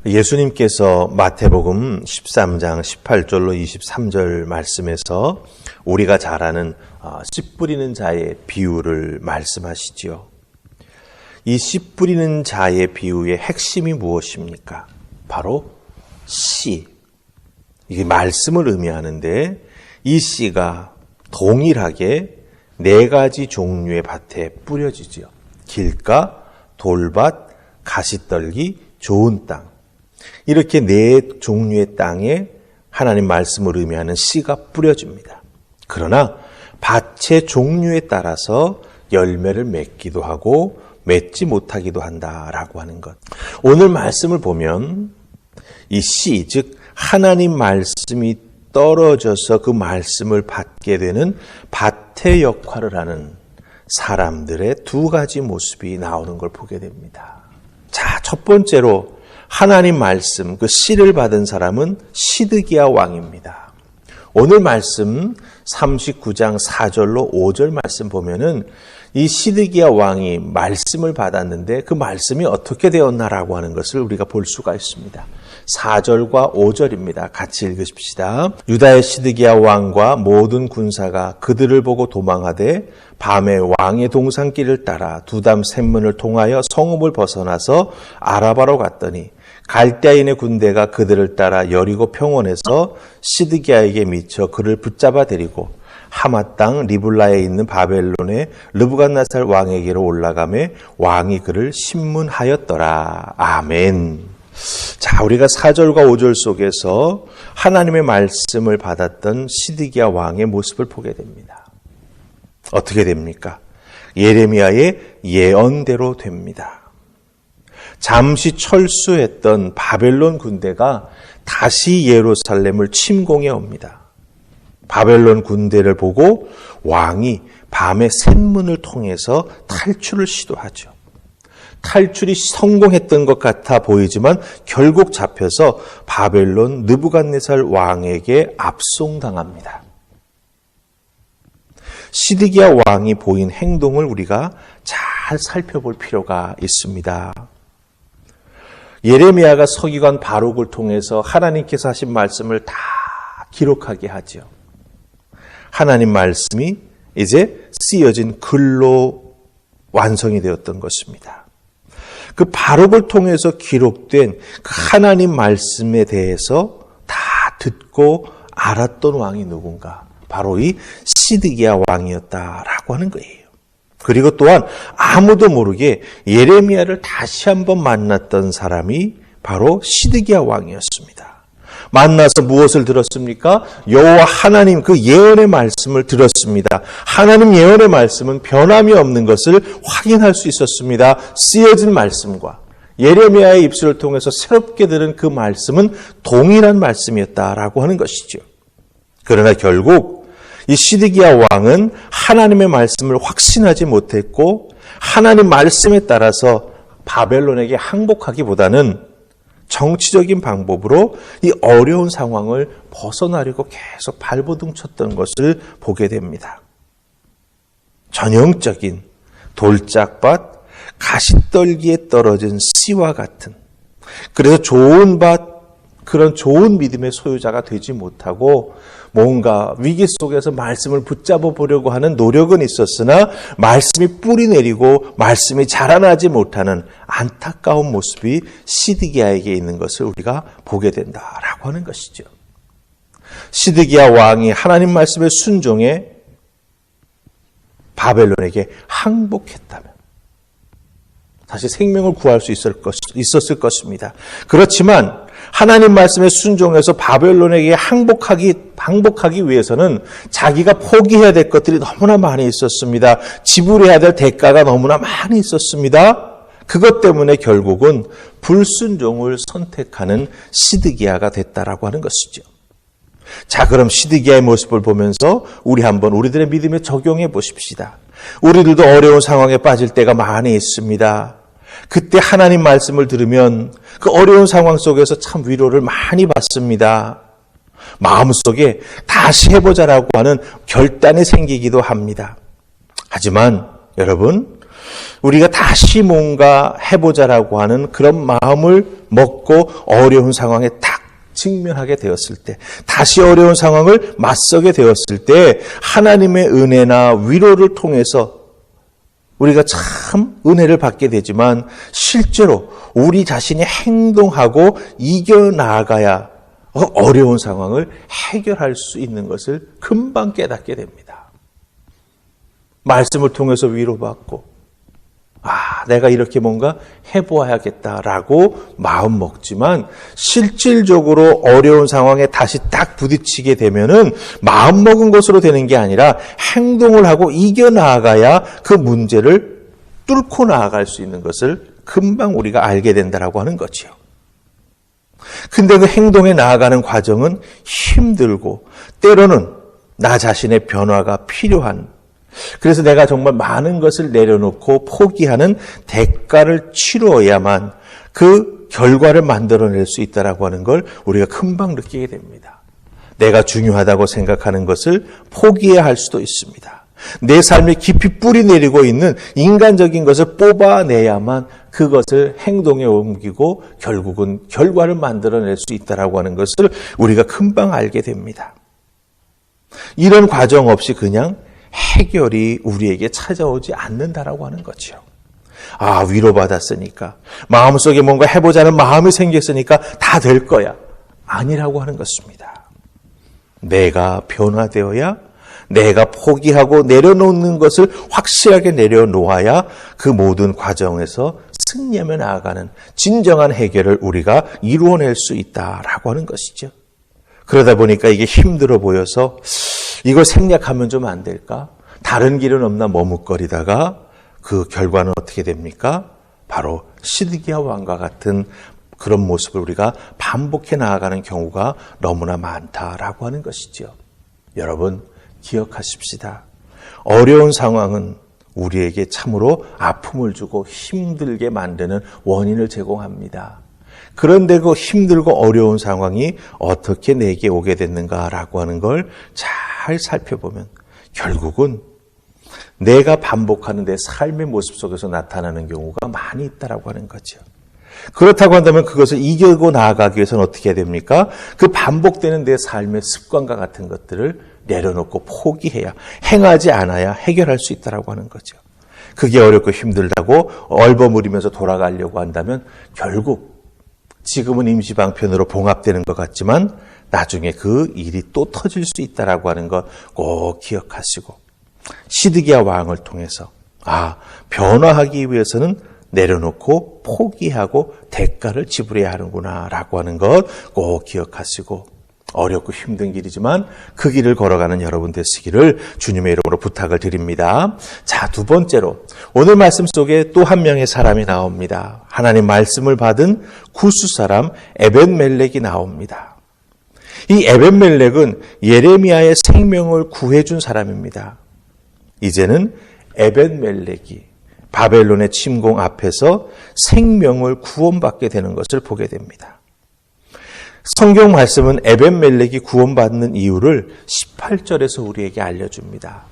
예수님께서 마태복음 13장 18절로 23절 말씀에서 우리가 잘 아는 씨 뿌리는 자의 비유를 말씀하시지요. 이 씨 뿌리는 자의 비유의 핵심이 무엇입니까? 바로 씨. 이게 말씀을 의미하는데 이 씨가 동일하게 네 가지 종류의 밭에 뿌려지지요. 길가, 돌밭, 가시떨기, 좋은 땅. 이렇게 네 종류의 땅에 하나님 말씀을 의미하는 씨가 뿌려집니다. 그러나 밭의 종류에 따라서 열매를 맺기도 하고 맺지 못하기도 한다라고 하는 것. 오늘 말씀을 보면 이 씨, 즉 하나님 말씀이 떨어져서 그 말씀을 받게 되는 밭의 역할을 하는 사람들의 두 가지 모습이 나오는 걸 보게 됩니다. 자, 첫 번째로 하나님 말씀, 그 씨를 받은 사람은 시드기야 왕입니다. 오늘 말씀 39장 4절로 5절 말씀 보면은 이 시드기야 왕이 말씀을 받았는데 그 말씀이 어떻게 되었나라고 하는 것을 우리가 볼 수가 있습니다. 4절과 5절입니다. 같이 읽으십시다. 유다의 시드기야 왕과 모든 군사가 그들을 보고 도망하되 밤에 왕의 동산길을 따라 두담 샘문을 통하여 성읍을 벗어나서 아라바로 갔더니 갈대아인의 군대가 그들을 따라 여리고 평원에서 시드기야에게 미쳐 그를 붙잡아 데리고 하마 땅 리블라에 있는 바벨론의 르부갓네살 왕에게로 올라가매 왕이 그를 심문하였더라. 아멘. 자, 우리가 4절과 5절 속에서 하나님의 말씀을 받았던 시드기야 왕의 모습을 보게 됩니다. 어떻게 됩니까? 예레미야의 예언대로 됩니다. 잠시 철수했던 바벨론 군대가 다시 예루살렘을 침공해 옵니다. 바벨론 군대를 보고 왕이 밤에 샘문을 통해서 탈출을 시도하죠. 탈출이 성공했던 것 같아 보이지만 결국 잡혀서 바벨론 느부갓네살 왕에게 압송당합니다. 시드기야 왕이 보인 행동을 우리가 잘 살펴볼 필요가 있습니다. 예레미야가 서기관 바룩을 통해서 하나님께서 하신 말씀을 다 기록하게 하죠. 하나님 말씀이 이제 쓰여진 글로 완성이 되었던 것입니다. 그 바룩을 통해서 기록된 그 하나님 말씀에 대해서 다 듣고 알았던 왕이 누군가? 바로 이 시드기야 왕이었다라고 하는 거예요. 그리고 또한 아무도 모르게 예레미야를 다시 한번 만났던 사람이 바로 시드기야 왕이었습니다. 만나서 무엇을 들었습니까? 여호와 하나님 그 예언의 말씀을 들었습니다. 하나님 예언의 말씀은 변함이 없는 것을 확인할 수 있었습니다. 쓰여진 말씀과 예레미야의 입술을 통해서 새롭게 들은 그 말씀은 동일한 말씀이었다라고 하는 것이죠. 그러나 결국 이 시드기야 왕은 하나님의 말씀을 확신하지 못했고 하나님 말씀에 따라서 바벨론에게 항복하기보다는 정치적인 방법으로 이 어려운 상황을 벗어나려고 계속 발버둥 쳤던 것을 보게 됩니다. 전형적인 돌짝밭, 가시떨기에 떨어진 씨와 같은, 그래서 좋은 밭, 그런 좋은 믿음의 소유자가 되지 못하고 뭔가 위기 속에서 말씀을 붙잡아 보려고 하는 노력은 있었으나 말씀이 뿌리 내리고 말씀이 자라나지 못하는 안타까운 모습이 시드기야에게 있는 것을 우리가 보게 된다라고 하는 것이죠. 시드기야 왕이 하나님 말씀에 순종해 바벨론에게 항복했다면 다시 생명을 구할 수 있었을 것입니다. 그렇지만 하나님 말씀에 순종해서 바벨론에게 항복하기 위해서는 자기가 포기해야 될 것들이 너무나 많이 있었습니다. 지불해야 될 대가가 너무나 많이 있었습니다. 그것 때문에 결국은 불순종을 선택하는 시드기야가 됐다라고 하는 것이죠. 자, 그럼 시드기야의 모습을 보면서 우리 한번 우리들의 믿음에 적용해 보십시다. 우리들도 어려운 상황에 빠질 때가 많이 있습니다. 그때 하나님 말씀을 들으면 그 어려운 상황 속에서 참 위로를 많이 받습니다. 마음속에 다시 해보자라고 하는 결단이 생기기도 합니다. 하지만 여러분, 우리가 다시 뭔가 해보자라고 하는 그런 마음을 먹고 어려운 상황에 딱 직면하게 되었을 때, 다시 어려운 상황을 맞서게 되었을 때 하나님의 은혜나 위로를 통해서 우리가 참 은혜를 받게 되지만 실제로 우리 자신이 행동하고 이겨나가야 어려운 상황을 해결할 수 있는 것을 금방 깨닫게 됩니다. 말씀을 통해서 위로받고 내가 이렇게 뭔가 해보아야겠다라고 마음 먹지만 실질적으로 어려운 상황에 다시 딱 부딪히게 되면은 마음 먹은 것으로 되는 게 아니라 행동을 하고 이겨나가야 그 문제를 뚫고 나아갈 수 있는 것을 금방 우리가 알게 된다라고 하는 거지요. 근데 그 행동에 나아가는 과정은 힘들고 때로는 나 자신의 변화가 필요한, 그래서 내가 정말 많은 것을 내려놓고 포기하는 대가를 치루어야만 그 결과를 만들어낼 수 있다라고 하는 걸 우리가 금방 느끼게 됩니다. 내가 중요하다고 생각하는 것을 포기해야 할 수도 있습니다. 내 삶에 깊이 뿌리 내리고 있는 인간적인 것을 뽑아내야만 그것을 행동에 옮기고 결국은 결과를 만들어낼 수 있다라고 하는 것을 우리가 금방 알게 됩니다. 이런 과정 없이 그냥 해결이 우리에게 찾아오지 않는다라고 하는 거죠. 위로받았으니까, 마음속에 뭔가 해보자는 마음이 생겼으니까 다 될 거야. 아니라고 하는 것입니다. 내가 변화되어야, 내가 포기하고 내려놓는 것을 확실하게 내려놓아야 그 모든 과정에서 승리하며 나아가는 진정한 해결을 우리가 이루어낼 수 있다라고 하는 것이죠. 그러다 보니까 이게 힘들어 보여서 이걸 생략하면 좀 안 될까? 다른 길은 없나 머뭇거리다가 그 결과는 어떻게 됩니까? 바로 시드기야 왕과 같은 그런 모습을 우리가 반복해 나아가는 경우가 너무나 많다라고 하는 것이죠. 여러분 기억하십시다. 어려운 상황은 우리에게 참으로 아픔을 주고 힘들게 만드는 원인을 제공합니다. 그런데 그 힘들고 어려운 상황이 어떻게 내게 오게 됐는가라고 하는 걸 잘 살펴보면 결국은 내가 반복하는 내 삶의 모습 속에서 나타나는 경우가 많이 있다라고 하는 거죠. 그렇다고 한다면 그것을 이기고 나아가기 위해서는 어떻게 해야 됩니까? 그 반복되는 내 삶의 습관과 같은 것들을 내려놓고 포기해야, 행하지 않아야 해결할 수 있다라고 하는 거죠. 그게 어렵고 힘들다고 얼버무리면서 돌아가려고 한다면 결국 지금은 임시방편으로 봉합되는 것 같지만 나중에 그 일이 또 터질 수 있다라고 하는 것 꼭 기억하시고, 시드기야 왕을 통해서 변화하기 위해서는 내려놓고 포기하고 대가를 지불해야 하는구나라고 하는 것 꼭 기억하시고, 어렵고 힘든 길이지만 그 길을 걸어가는 여러분 되시기를 주님의 이름으로 부탁을 드립니다. 자, 두 번째로 오늘 말씀 속에 또 한 명의 사람이 나옵니다. 하나님 말씀을 받은 구스 사람 에벤멜렉이 나옵니다. 이 에벤멜렉은 예레미야의 생명을 구해준 사람입니다. 이제는 에벤멜렉이 바벨론의 침공 앞에서 생명을 구원받게 되는 것을 보게 됩니다. 성경 말씀은 에벤멜렉이 구원받는 이유를 18절에서 우리에게 알려줍니다.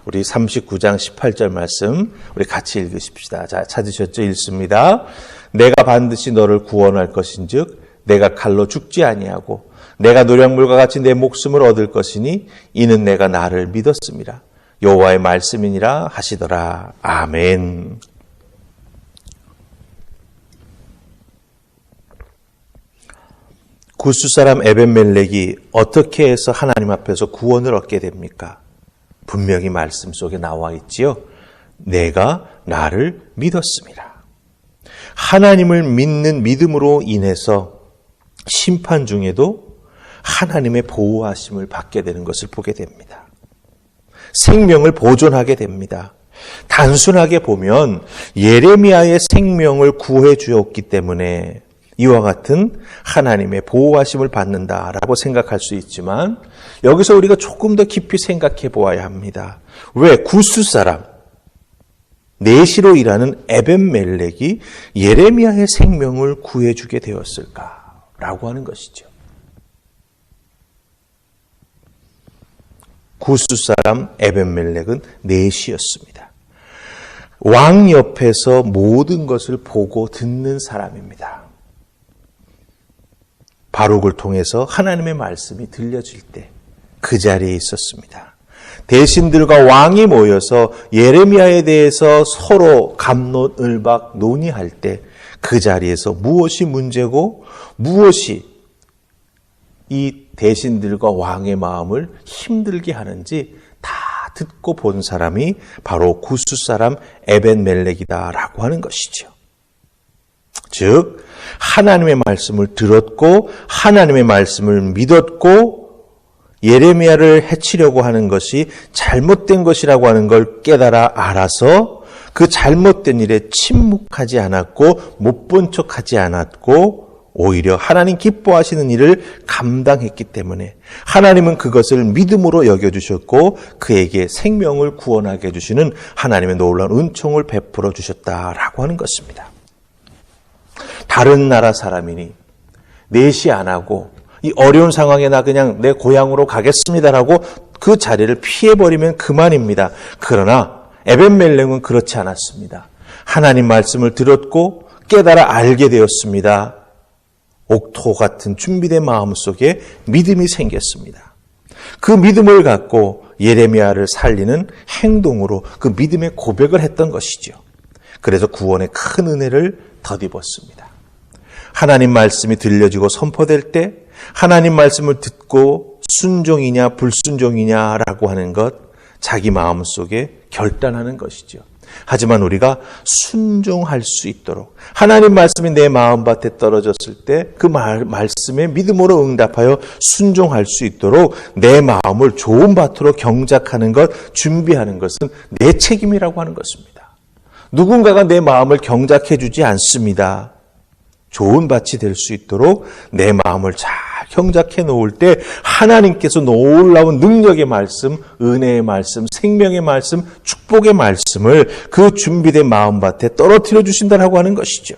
우리 39장 18절 말씀 우리 같이 읽으십시다. 자, 찾으셨죠? 읽습니다. 내가 반드시 너를 구원할 것인즉 내가 칼로 죽지 아니하고 내가 노략물과 같이 내 목숨을 얻을 것이니 이는 내가 나를 믿었음이라. 여호와의 말씀이니라 하시더라. 아멘. 구스 사람 에벤멜렉이 어떻게 해서 하나님 앞에서 구원을 얻게 됩니까? 분명히 말씀 속에 나와 있지요. 내가 나를 믿었습니다. 하나님을 믿는 믿음으로 인해서 심판 중에도 하나님의 보호하심을 받게 되는 것을 보게 됩니다. 생명을 보존하게 됩니다. 단순하게 보면 예레미야의 생명을 구해 주었기 때문에 이와 같은 하나님의 보호하심을 받는다라고 생각할 수 있지만 여기서 우리가 조금 더 깊이 생각해 보아야 합니다. 왜 구스 사람, 내시로 일하는 에벤멜렉이 예레미야의 생명을 구해주게 되었을까라고 하는 것이죠. 구스 사람 에벤멜렉은 내시였습니다. 왕 옆에서 모든 것을 보고 듣는 사람입니다. 바룩을 통해서 하나님의 말씀이 들려질 때 그 자리에 있었습니다. 대신들과 왕이 모여서 예레미야에 대해서 서로 갑론을박 논의할 때 그 자리에서 무엇이 문제고 무엇이 이 대신들과 왕의 마음을 힘들게 하는지 다 듣고 본 사람이 바로 구스 사람 에벤멜렉이다라고 하는 것이죠. 즉 하나님의 말씀을 들었고 하나님의 말씀을 믿었고 예레미야를 해치려고 하는 것이 잘못된 것이라고 하는 걸 깨달아 알아서 그 잘못된 일에 침묵하지 않았고 못 본 척하지 않았고 오히려 하나님 기뻐하시는 일을 감당했기 때문에 하나님은 그것을 믿음으로 여겨주셨고 그에게 생명을 구원하게 해주시는 하나님의 놀라운 은총을 베풀어 주셨다라고 하는 것입니다. 다른 나라 사람이니 내시 안 하고 이 어려운 상황에 나 그냥 내 고향으로 가겠습니다라고 그 자리를 피해버리면 그만입니다. 그러나 에벤멜렉은 그렇지 않았습니다. 하나님 말씀을 들었고 깨달아 알게 되었습니다. 옥토 같은 준비된 마음속에 믿음이 생겼습니다. 그 믿음을 갖고 예레미야를 살리는 행동으로 그 믿음의 고백을 했던 것이죠. 그래서 구원의 큰 은혜를 덧입었습니다. 하나님 말씀이 들려지고 선포될 때 하나님 말씀을 듣고 순종이냐 불순종이냐라고 하는 것 자기 마음속에 결단하는 것이죠. 하지만 우리가 순종할 수 있도록 하나님 말씀이 내 마음밭에 떨어졌을 때 그 말씀에 믿음으로 응답하여 순종할 수 있도록 내 마음을 좋은 밭으로 경작하는 것, 준비하는 것은 내 책임이라고 하는 것입니다. 누군가가 내 마음을 경작해 주지 않습니다. 좋은 밭이 될 수 있도록 내 마음을 잘 경작해 놓을 때 하나님께서 놀라운 능력의 말씀, 은혜의 말씀, 생명의 말씀, 축복의 말씀을 그 준비된 마음밭에 떨어뜨려 주신다라고 하는 것이죠.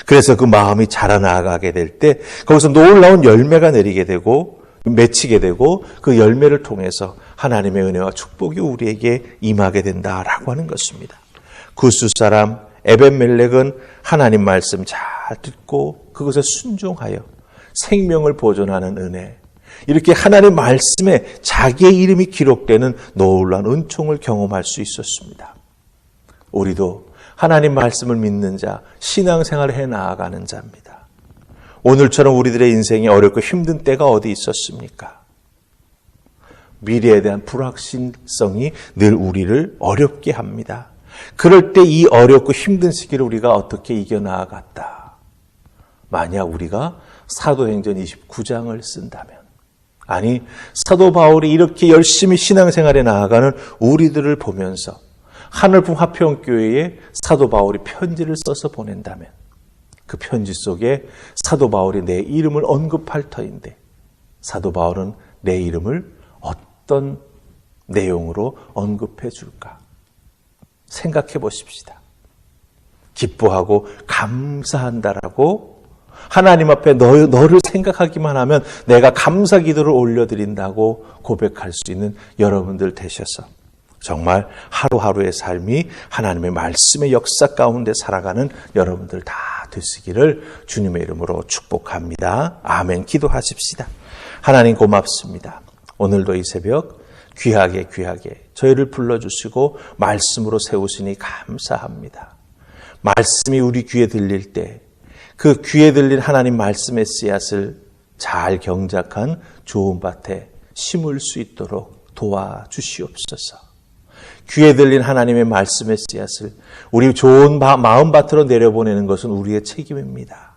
그래서 그 마음이 자라나가게 될 때 거기서 놀라운 열매가 내리게 되고 맺히게 되고 그 열매를 통해서 하나님의 은혜와 축복이 우리에게 임하게 된다라고 하는 것입니다. 구스 사람 에벤멜렉은 하나님 말씀 잘 듣고 그것에 순종하여 생명을 보존하는 은혜, 이렇게 하나님 말씀에 자기의 이름이 기록되는 놀라운 은총을 경험할 수 있었습니다. 우리도 하나님 말씀을 믿는 자, 신앙생활을 해 나아가는 자입니다. 오늘처럼 우리들의 인생이 어렵고 힘든 때가 어디 있었습니까? 미래에 대한 불확실성이 늘 우리를 어렵게 합니다. 그럴 때 이 어렵고 힘든 시기를 우리가 어떻게 이겨나갔다. 만약 우리가 사도행전 29장을 쓴다면, 아니 사도 바울이 이렇게 열심히 신앙생활에 나아가는 우리들을 보면서 하늘품 화평교회에 사도 바울이 편지를 써서 보낸다면 그 편지 속에 사도 바울이 내 이름을 언급할 터인데 사도 바울은 내 이름을 어떤 내용으로 언급해 줄까? 생각해 보십시다. 기뻐하고 감사한다라고 하나님 앞에 너를 생각하기만 하면 내가 감사 기도를 올려드린다고 고백할 수 있는 여러분들 되셔서 정말 하루하루의 삶이 하나님의 말씀의 역사 가운데 살아가는 여러분들 다 되시기를 주님의 이름으로 축복합니다. 아멘. 기도하십시다. 하나님 고맙습니다. 오늘도 이 새벽 귀하게 저희를 불러주시고 말씀으로 세우시니 감사합니다. 말씀이 우리 귀에 들릴 때 그 귀에 들린 하나님 말씀의 씨앗을 잘 경작한 좋은 밭에 심을 수 있도록 도와주시옵소서. 귀에 들린 하나님의 말씀의 씨앗을 우리 좋은 마음밭으로 내려보내는 것은 우리의 책임입니다.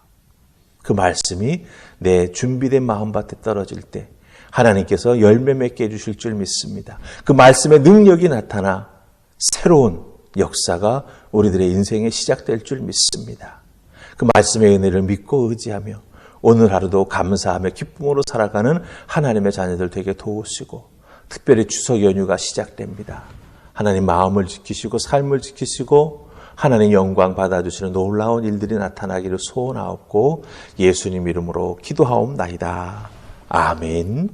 그 말씀이 내 준비된 마음밭에 떨어질 때 하나님께서 열매 맺게 해주실 줄 믿습니다. 그 말씀의 능력이 나타나 새로운 역사가 우리들의 인생에 시작될 줄 믿습니다. 그 말씀의 은혜를 믿고 의지하며 오늘 하루도 감사하며 기쁨으로 살아가는 하나님의 자녀들 되게 도우시고 특별히 추석 연휴가 시작됩니다. 하나님 마음을 지키시고 삶을 지키시고 하나님 영광 받아주시는 놀라운 일들이 나타나기를 소원하옵고 예수님 이름으로 기도하옵나이다. 아멘.